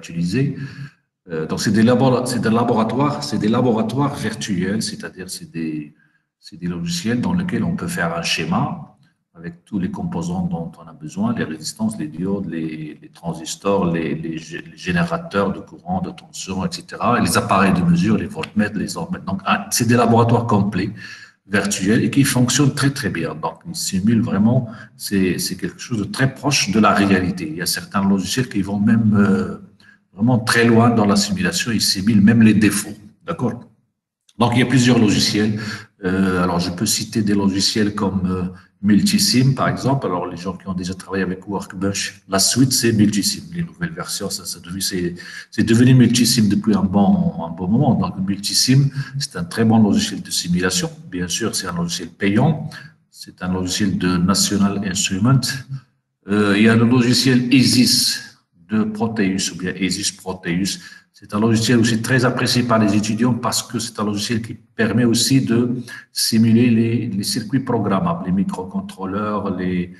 utiliser. Donc, c'est des laboratoires virtuels, c'est-à-dire c'est des logiciels dans lesquels on peut faire un schéma avec tous les composants dont on a besoin, les résistances, les diodes, les transistors, les générateurs de courant, de tension, etc., et les appareils de mesure, les voltmètres, les ohmmètres. Donc, c'est des laboratoires complets, virtuels, et qui fonctionnent très, très bien. Donc, ils simulent vraiment, c'est quelque chose de très proche de la réalité. Il y a certains logiciels qui vont même vraiment très loin dans la simulation, ils simulent même les défauts. D'accord? Donc, il y a plusieurs logiciels. Alors, je peux citer des logiciels comme Multisim, par exemple. Alors, les gens qui ont déjà travaillé avec Workbench, la suite, c'est Multisim. Les nouvelles versions, c'est devenu Multisim depuis un bon moment. Donc, Multisim, c'est un très bon logiciel de simulation. Bien sûr, c'est un logiciel payant. C'est un logiciel de National Instrument. Il y a le logiciel ESIS de Proteus, ou bien ESIS Proteus. C'est un logiciel aussi très apprécié par les étudiants parce que c'est un logiciel qui permet aussi de simuler les circuits programmables, les microcontrôleurs, les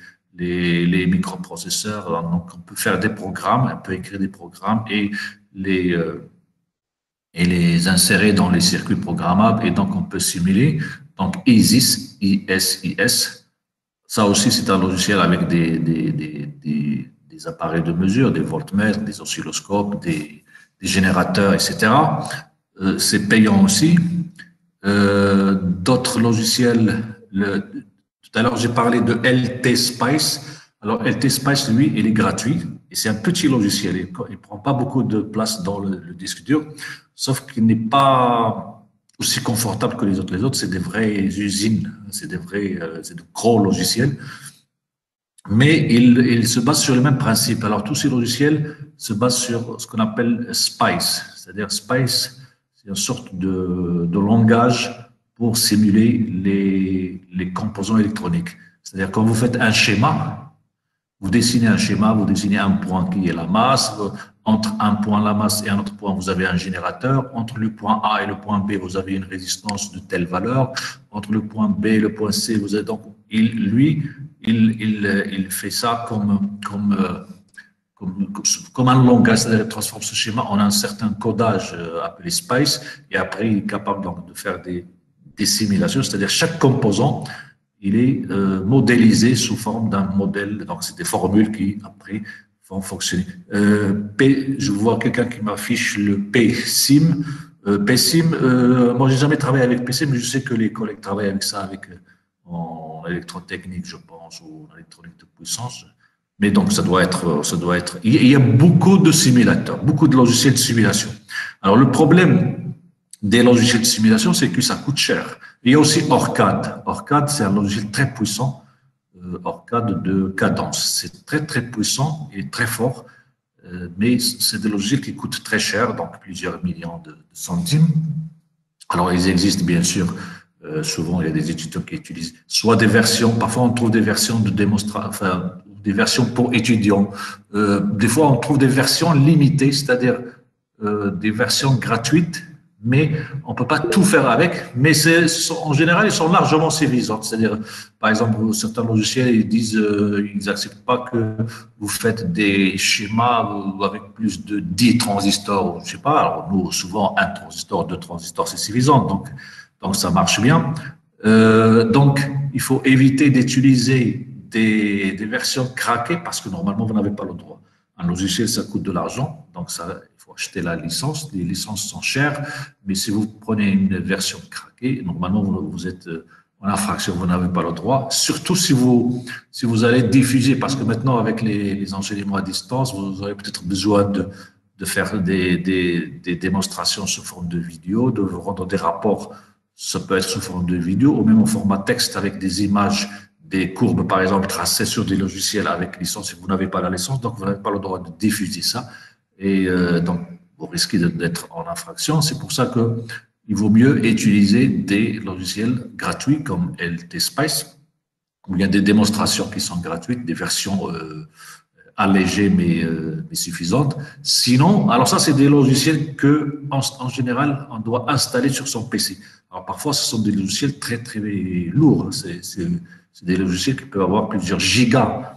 microprocesseurs. Donc, on peut faire des programmes, on peut écrire des programmes et les insérer dans les circuits programmables, et donc on peut simuler. Donc, ESIS, ISIS, ça aussi, c'est un logiciel avec des appareils de mesure, des voltmètres, des oscilloscopes, des générateurs, etc. C'est payant aussi. D'autres logiciels, tout à l'heure, j'ai parlé de LT Spice. Alors, LT Spice, lui, il est gratuit et c'est un petit logiciel. Il ne prend pas beaucoup de place dans le disque dur, sauf qu'il n'est pas aussi confortable que les autres. Les autres, c'est des vraies usines, c'est de gros logiciels. Mais il se base sur le même principe. Alors, tous ces logiciels se basent sur ce qu'on appelle SPICE. C'est-à-dire, SPICE, c'est une sorte de langage pour simuler les composants électroniques. C'est-à-dire, quand vous faites un schéma, vous dessinez un point qui est la masse. Entre un point, la masse, et un autre point, vous avez un générateur. Entre le point A et le point B, vous avez une résistance de telle valeur. Entre le point B et le point C, vous avez donc, il fait ça comme un langage, c'est-à-dire il transforme ce schéma en un certain codage appelé SPICE, et après il est capable donc de faire des simulations, c'est-à-dire chaque composant, il est modélisé sous forme d'un modèle, donc c'est des formules qui après vont fonctionner. Je vois quelqu'un qui m'affiche le PSIM. PSIM, moi j'ai jamais travaillé avec PSIM, mais je sais que les collègues travaillent avec ça, en électrotechnique, je pense, ou en électronique de puissance. Mais donc, ça doit être. Il y a beaucoup de simulateurs, beaucoup de logiciels de simulation. Alors, le problème des logiciels de simulation, c'est que ça coûte cher. Il y a aussi ORCAD. ORCAD, c'est un logiciel très puissant, ORCAD de cadence. C'est très, très puissant et très fort, mais c'est des logiciels qui coûtent très cher, donc plusieurs millions de centimes. Alors, ils existent, bien sûr. Souvent, il y a des étudiants qui utilisent soit des versions, parfois on trouve des versions de démonstration, enfin, des versions pour étudiants. Des fois, on trouve des versions limitées, c'est-à-dire des versions gratuites, mais on ne peut pas tout faire avec. Mais en général, ils sont largement suffisantes. C'est-à-dire, par exemple, certains logiciels, ils disent, ils n'acceptent pas que vous faites des schémas avec plus de 10 transistors, je ne sais pas. Alors, nous, souvent, un transistor, deux transistors, c'est suffisant. Donc, ça marche bien. Donc, il faut éviter d'utiliser des versions craquées parce que normalement, vous n'avez pas le droit. Un logiciel, ça coûte de l'argent. Donc, il faut acheter la licence. Les licences sont chères. Mais si vous prenez une version craquée, normalement, vous êtes en infraction. Vous n'avez pas le droit. Surtout si vous allez diffuser. Parce que maintenant, avec les enseignements à distance, vous aurez peut-être besoin de faire des démonstrations sous forme de vidéo, de vous rendre des rapports. Ça peut être sous forme de vidéo ou même en format texte avec des images, des courbes, par exemple, tracées sur des logiciels avec licence. Si vous n'avez pas la licence, donc vous n'avez pas le droit de diffuser ça. Et donc, vous risquez d'être en infraction. C'est pour ça qu'il vaut mieux utiliser des logiciels gratuits comme LT Spice, où il y a des démonstrations qui sont gratuites, des versions allégées mais suffisantes. Sinon, alors ça, c'est des logiciels que, en général, on doit installer sur son PC. Alors parfois, ce sont des logiciels très, très lourds. C'est des logiciels qui peuvent avoir plusieurs gigas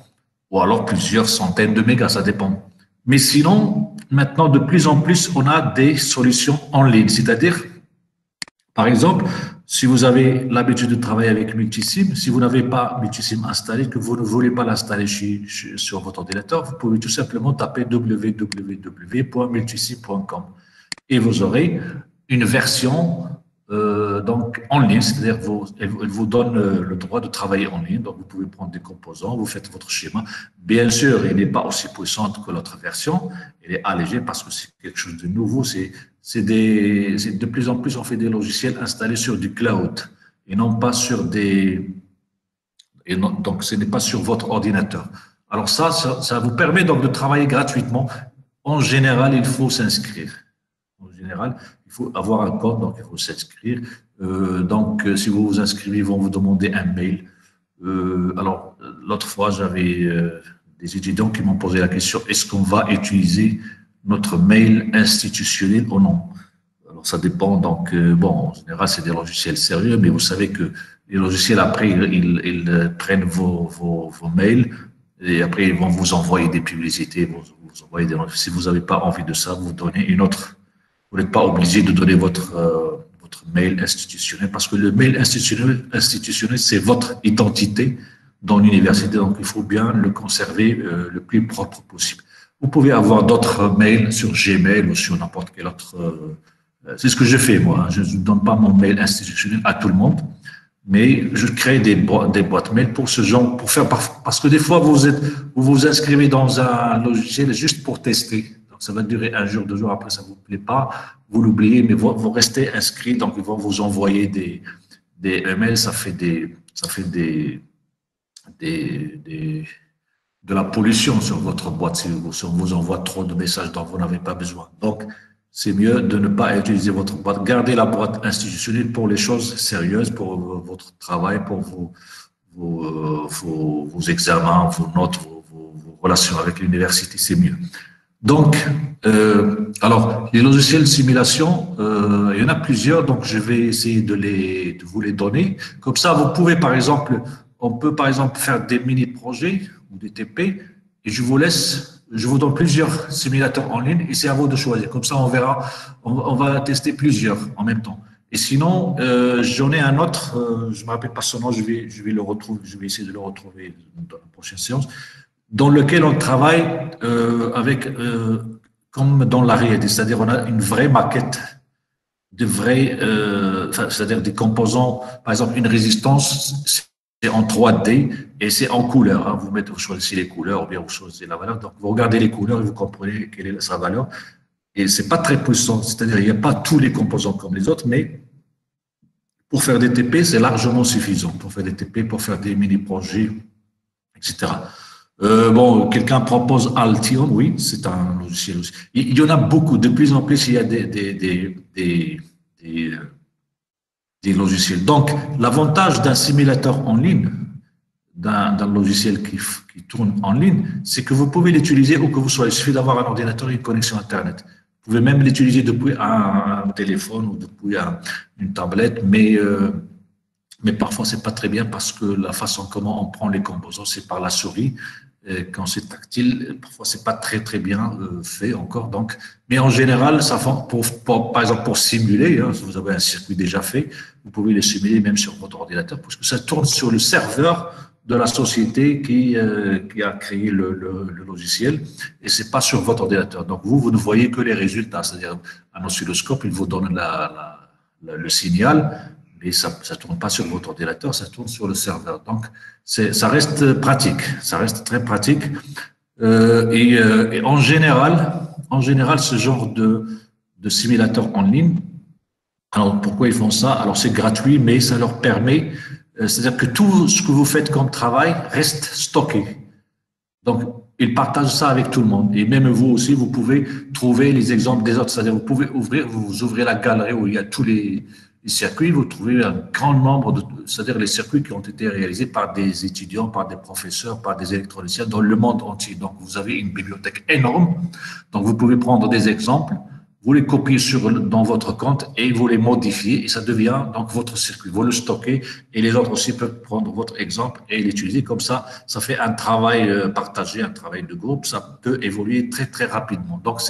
ou alors plusieurs centaines de mégas, ça dépend. Mais sinon, maintenant, de plus en plus, on a des solutions en ligne. C'est-à-dire, par exemple, si vous avez l'habitude de travailler avec Multisim, si vous n'avez pas Multisim installé, que vous ne voulez pas l'installer sur votre ordinateur, vous pouvez tout simplement taper www.multisim.com et vous aurez une version donc en ligne, c'est-à-dire elle vous donne le droit de travailler en ligne. Donc vous pouvez prendre des composants, vous faites votre schéma. Bien sûr, il n'est pas aussi puissante que l'autre version, elle est allégée parce que c'est quelque chose de nouveau. C'est de plus en plus on fait des logiciels installés sur du cloud et non pas sur donc ce n'est pas sur votre ordinateur. Alors ça vous permet donc de travailler gratuitement. En général, il faut s'inscrire. En général, il faut avoir un compte, donc il faut s'inscrire. Si vous vous inscrivez, ils vont vous demander un mail. Alors, l'autre fois, j'avais des étudiants qui m'ont posé la question, est-ce qu'on va utiliser notre mail institutionnel ou non? Alors, ça dépend. Donc, en général, c'est des logiciels sérieux, mais vous savez que les logiciels, après, ils prennent vos mails et après, ils vont vous envoyer des publicités, vous envoyer si vous n'avez pas envie de ça, vous donnez une autre. Vous n'êtes pas obligé de donner votre mail institutionnel parce que le mail institutionnel, c'est votre identité dans l'université. Donc, il faut bien le conserver le plus propre possible. Vous pouvez avoir d'autres mails sur Gmail ou sur n'importe quel autre. C'est ce que je fais, moi. Je ne donne pas mon mail institutionnel à tout le monde, mais je crée des boîtes mail pour ce genre, parce que des fois, vous inscrivez dans un logiciel juste pour tester. Donc, ça va durer un jour, 2 jours, après, ça ne vous plaît pas, vous l'oubliez, mais vous restez inscrit, donc ils vont vous envoyer des emails, ça fait de la pollution sur votre boîte si on vous envoie trop de messages dont vous n'avez pas besoin. Donc, c'est mieux de ne pas utiliser votre boîte. Gardez la boîte institutionnelle pour les choses sérieuses, pour votre travail, pour vos examens, vos notes, vos relations avec l'université, c'est mieux. Donc, alors, les logiciels de simulation, il y en a plusieurs, donc je vais essayer de vous les donner. Comme ça, vous pouvez, on peut par exemple faire des mini-projets ou des TP, et je vous donne plusieurs simulateurs en ligne, et c'est à vous de choisir. Comme ça, on verra, on va tester plusieurs en même temps. Et sinon, j'en ai un autre, je ne me rappelle pas son nom, je vais le retrouver, je vais essayer de le retrouver dans la prochaine séance, dans lequel on travaille comme dans la réalité, c'est-à-dire on a une vraie maquette, c'est-à-dire des composants, par exemple une résistance, c'est en 3D et c'est en couleur. Hein. Vous choisissez les couleurs ou bien vous choisissez la valeur. Donc vous regardez les couleurs et vous comprenez quelle est sa valeur. Et c'est pas très puissant, c'est-à-dire il n'y a pas tous les composants comme les autres, mais pour faire des TP, c'est largement suffisant. Pour faire des TP, pour faire des mini-projets, etc. Quelqu'un propose Altium, oui, c'est un logiciel aussi. Il y en a beaucoup, de plus en plus, il y a des logiciels. Donc, l'avantage d'un simulateur en ligne, d'un logiciel qui tourne en ligne, c'est que vous pouvez l'utiliser où que vous soyez. Il suffit d'avoir un ordinateur et une connexion Internet. Vous pouvez même l'utiliser depuis un téléphone ou depuis une tablette, mais parfois, c'est pas très bien parce que la façon comment on prend les composants, c'est par la souris. Et quand c'est tactile, parfois, c'est pas très, très bien fait encore. Donc, mais en général, ça par exemple, pour simuler, hein, si vous avez un circuit déjà fait, vous pouvez le simuler même sur votre ordinateur parce que ça tourne sur le serveur de la société qui a créé le logiciel et c'est pas sur votre ordinateur. Donc, vous ne voyez que les résultats. C'est-à-dire, un oscilloscope, il vous donne le signal, mais ça ne tourne pas sur votre ordinateur, ça tourne sur le serveur. Donc, ça reste pratique, ça reste très pratique. Et en général, ce genre de simulateur en ligne, alors pourquoi ils font ça? Alors, c'est gratuit, mais ça leur permet, c'est-à-dire que tout ce que vous faites comme travail reste stocké. Donc, ils partagent ça avec tout le monde. Et même vous aussi, vous pouvez trouver les exemples des autres. C'est-à-dire, vous ouvrez la galerie où il y a tous les circuits, vous trouvez un grand nombre c'est-à-dire les circuits qui ont été réalisés par des étudiants, par des professeurs, par des électroniciens dans le monde entier. Donc, vous avez une bibliothèque énorme. Donc, vous pouvez prendre des exemples, vous les copiez dans votre compte et vous les modifiez et ça devient donc votre circuit. Vous le stockez et les autres aussi peuvent prendre votre exemple et l'utiliser. Comme ça fait un travail partagé, un travail de groupe. Ça peut évoluer très, très rapidement. Donc,